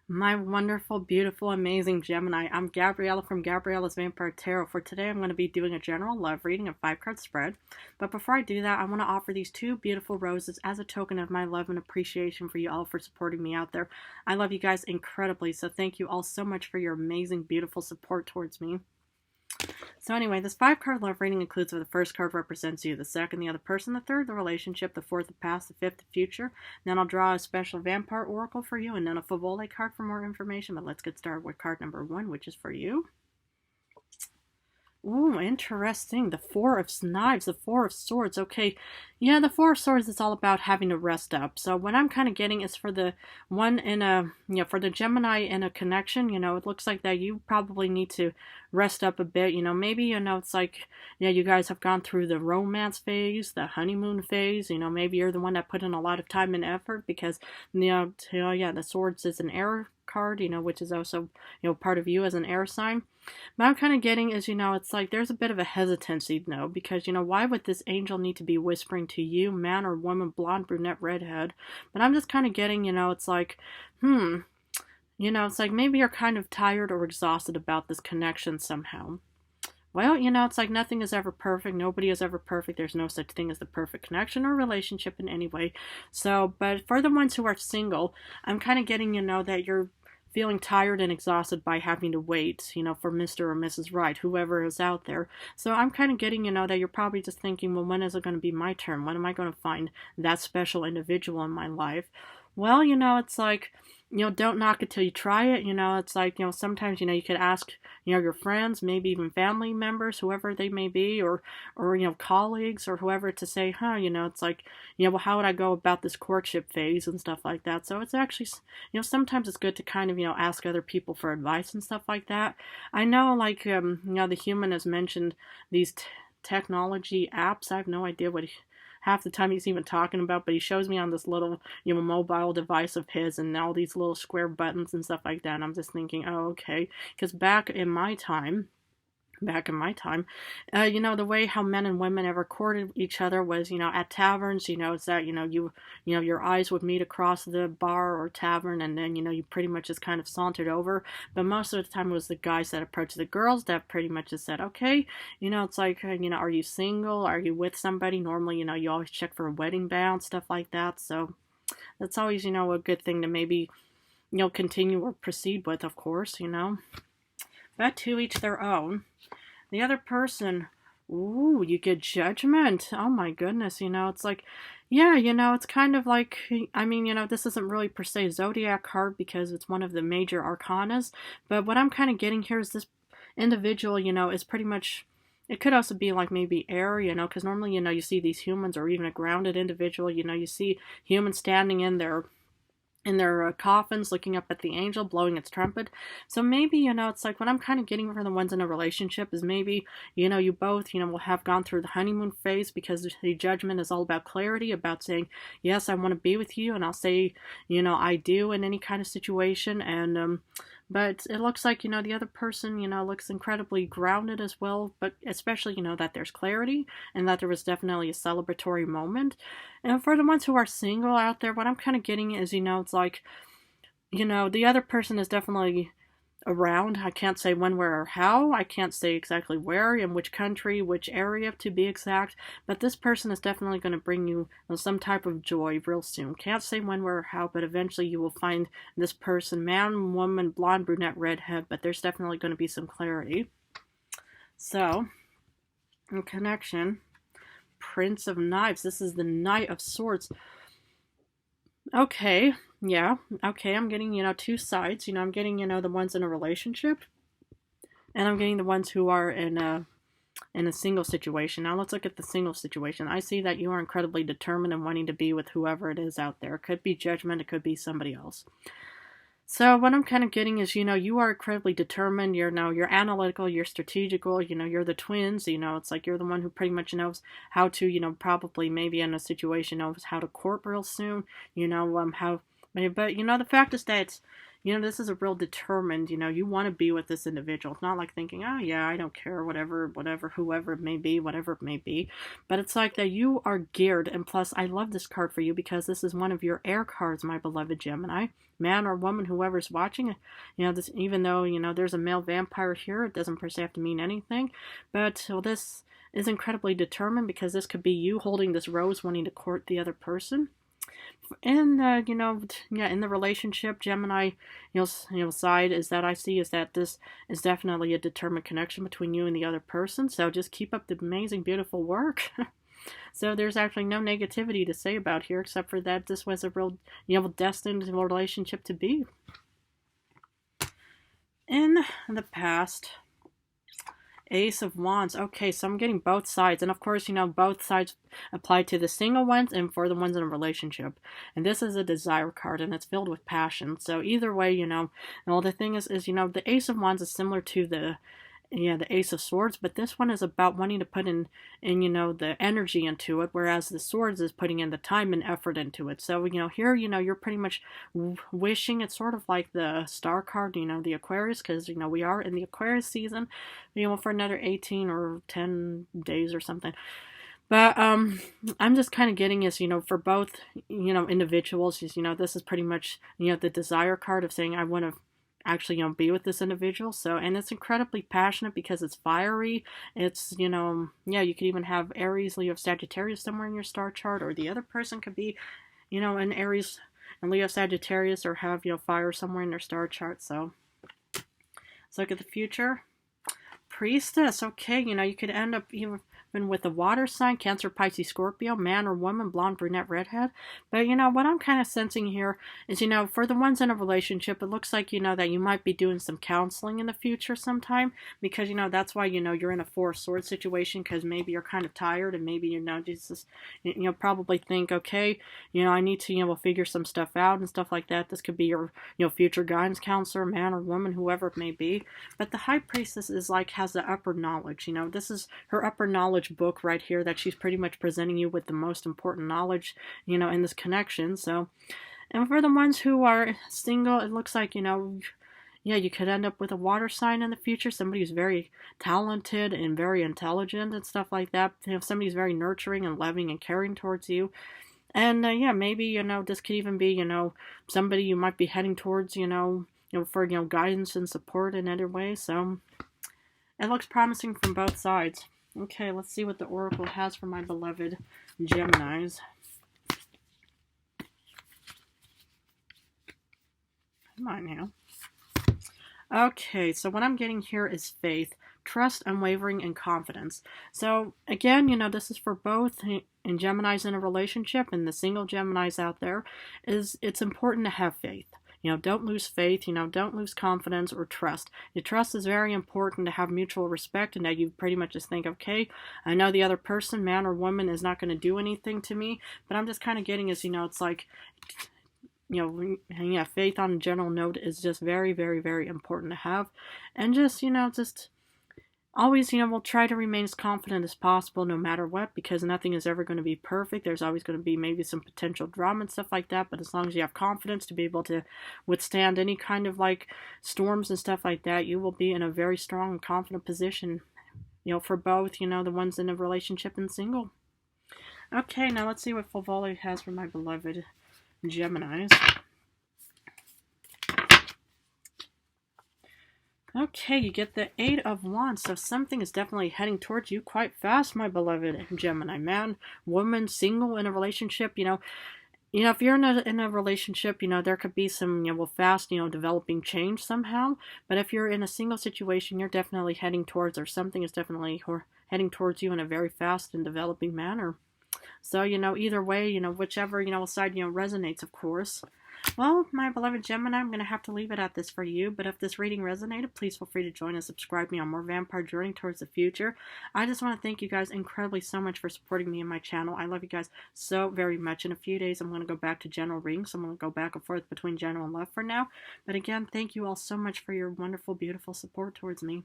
My wonderful, beautiful, amazing Gemini. I'm Gabriella from Gabriella's Vampire Tarot. For today, I'm going to be doing a general love reading, a 5 card spread. But before I do that, I want to offer these two beautiful roses as a token of my love and appreciation for you all for supporting me out there. I love you guys incredibly, so thank you all so much for your amazing, beautiful support towards me. So anyway, this 5 card love reading includes where the first card represents you, the second the other person, the third the relationship, the fourth the past, the fifth the future. Then I'll draw a special vampire oracle for you and then a favole card for more information. But let's get started with card number 1, which is for you. Ooh, interesting. The Four of Knives, the Four of Swords. Okay, yeah, the Four of Swords is all about having to rest up. So what I'm kind of getting is for the one in a, for the Gemini in a connection, it looks like that you probably need to rest up a bit. Maybe, it's like, you guys have gone through the romance phase, the honeymoon phase. Maybe you're the one that put in a lot of time and effort because, the Swords is an air card, which is also, part of you as an air sign. But I'm kind of getting is, it's like there's a bit of a hesitancy, because, why would this angel need to be whispering to you, man or woman, blonde, brunette, redhead? But I'm just kind of getting, it's like, it's like maybe you're kind of tired or exhausted about this connection somehow. Well, it's like nothing is ever perfect. Nobody is ever perfect. There's no such thing as the perfect connection or relationship in any way. So, but for the ones who are single, I'm kind of getting, that you're feeling tired and exhausted by having to wait, for Mr. or Mrs. Right, whoever is out there. So I'm kind of getting, that you're probably just thinking, well, when is it going to be my turn? When am I going to find that special individual in my life? Well, it's like, don't knock it till you try it. It's like, sometimes, you could ask, your friends, maybe even family members, whoever they may be, or, colleagues or whoever to say, it's like, well, how would I go about this courtship phase and stuff like that. So it's actually, sometimes it's good to kind of, ask other people for advice and stuff like that. I know, like, the human has mentioned these technology apps. I have no idea what half the time he's even talking about, but he shows me on this little, mobile device of his and all these little square buttons and stuff like that. And I'm just thinking, oh, okay. Because back in my time, the way how men and women ever courted each other was, at taverns, it's that, your eyes would meet across the bar or tavern and then, you pretty much just kind of sauntered over. But most of the time it was the guys that approached the girls that pretty much just said, okay, it's like, are you single? Are you with somebody? Normally, you always check for a wedding band, stuff like that. So that's always, a good thing to maybe, continue or proceed with, of course, But to each their own. The other person, ooh, you get Judgment. Oh my goodness, it's like, yeah, it's kind of like, I mean, this isn't really per se a Zodiac card because it's one of the major arcanas, but what I'm kind of getting here is this individual, is pretty much, it could also be like maybe air, because normally, you see these humans or even a grounded individual, you see humans standing in their coffins looking up at the angel blowing its trumpet. So maybe, it's like what I'm kind of getting for the ones in a relationship is maybe, you both, will have gone through the honeymoon phase because the Judgment is all about clarity, about saying, yes, I want to be with you, and I'll say, I do in any kind of situation. And but it looks like, the other person, looks incredibly grounded as well, but especially, that there's clarity and that there was definitely a celebratory moment. And for the ones who are single out there, what I'm kind of getting is, it's like, the other person is definitely around. I can't say when, where, or how. I can't say exactly where, in which country, which area to be exact. But this person is definitely going to bring you some type of joy real soon. Can't say when, where, or how, but eventually you will find this person, man, woman, blonde, brunette, redhead. But there's definitely going to be some clarity. So, in connection, Prince of Knives. This is the Knight of Swords. Okay, yeah, okay, I'm getting, two sides. I'm getting, the ones in a relationship, and I'm getting the ones who are in a single situation. Now let's look at the single situation. I see that you are incredibly determined and wanting to be with whoever it is out there. It could be Judgment, it could be somebody else. So what I'm kind of getting is, you are incredibly determined, you're analytical, you're strategical, you're the twins, it's like you're the one who pretty much knows how to, probably maybe in a situation knows how to court real soon, how, but the fact is that, this is a real determined, you want to be with this individual. It's not like thinking, oh yeah, I don't care, whatever, whoever it may be, whatever it may be. But it's like that you are geared. And plus, I love this card for you because this is one of your air cards, my beloved Gemini. Man or woman, whoever's watching, this, even though, there's a male vampire here, it doesn't per se have to mean anything. But this is incredibly determined because this could be you holding this rose wanting to court the other person. And in the relationship, Gemini, side is that I see is that this is definitely a determined connection between you and the other person. So just keep up the amazing, beautiful work. So there's actually no negativity to say about here, except for that this was a real, destined relationship to be. In the past, Ace of Wands. Okay, so I'm getting both sides. And of course, both sides apply to the single ones and for the ones in a relationship. And this is a desire card, and it's filled with passion. So either way, the thing is the Ace of Wands is similar to the Ace of Swords, but this one is about wanting to put in the energy into it, whereas the Swords is putting in the time and effort into it. So, here, you're pretty much wishing. It's sort of like the Star card, the Aquarius, because, we are in the Aquarius season, for another 18 or 10 days or something. But I'm just kind of getting is, for both, individuals, this is pretty much, the desire card of saying, I want to actually be with this individual. So, and it's incredibly passionate because it's fiery. It's you could even have Aries, Leo, Sagittarius somewhere in your star chart, or the other person could be an Aries and Leo, Sagittarius, or have fire somewhere in their star chart. So let's look at the future. Priestess. Okay, you could end up even with a water sign, Cancer, Pisces, Scorpio, man or woman, blonde, brunette, redhead. But, what I'm kind of sensing here is, for the ones in a relationship, it looks like, that you might be doing some counseling in the future sometime because, that's why, you're in a Four of Swords situation because maybe you're kind of tired and maybe, just, probably think, okay, I need to, figure some stuff out and stuff like that. This could be your, future guidance counselor, man or woman, whoever it may be. But the High Priestess is like, has the upper knowledge, this is her upper knowledge book right here that she's pretty much presenting you with the most important knowledge, in this connection. So, and for the ones who are single, it looks like, you could end up with a water sign in the future, somebody who's very talented and very intelligent and stuff like that. Somebody who's very nurturing and loving and caring towards you. And, maybe, this could even be, somebody you might be heading towards, for, guidance and support in other ways. So, it looks promising from both sides. Okay, let's see what the Oracle has for my beloved Geminis. Come on now. Okay, so what I'm getting here is faith, trust, unwavering, and confidence. So, again, this is for both in Geminis in a relationship and the single Geminis out there. It's important to have faith. Don't lose faith, don't lose confidence or trust. Your trust is very important to have mutual respect and that you pretty much just think, okay, I know the other person, man or woman, is not going to do anything to me, but I'm just kind of getting is, it's like, faith on a general note is just very, very, very important to have. And just, always, we'll try to remain as confident as possible no matter what, because nothing is ever going to be perfect. There's always going to be maybe some potential drama and stuff like that, but as long as you have confidence to be able to withstand any kind of like storms and stuff like that, you will be in a very strong and confident position, for both, the ones in a relationship and single. Okay, now let's see what Fulvoli has for my beloved Geminis. Okay, you get the Eight of Wands, so something is definitely heading towards you quite fast, my beloved Gemini. Man, woman, single, in a relationship, if you're in a relationship, there could be some, fast, developing change somehow. But if you're in a single situation, you're definitely heading towards, or something is definitely heading towards you in a very fast and developing manner. So, either way, whichever, side, resonates, of course. Well, my beloved Gemini, I'm going to have to leave it at this for you, but if this reading resonated, please feel free to join and subscribe me on more Vampire Journey towards the future. I just want to thank you guys incredibly so much for supporting me and my channel. I love you guys so very much. In a few days, I'm going to go back to general readings, so I'm going to go back and forth between general and love for now. But again, thank you all so much for your wonderful, beautiful support towards me.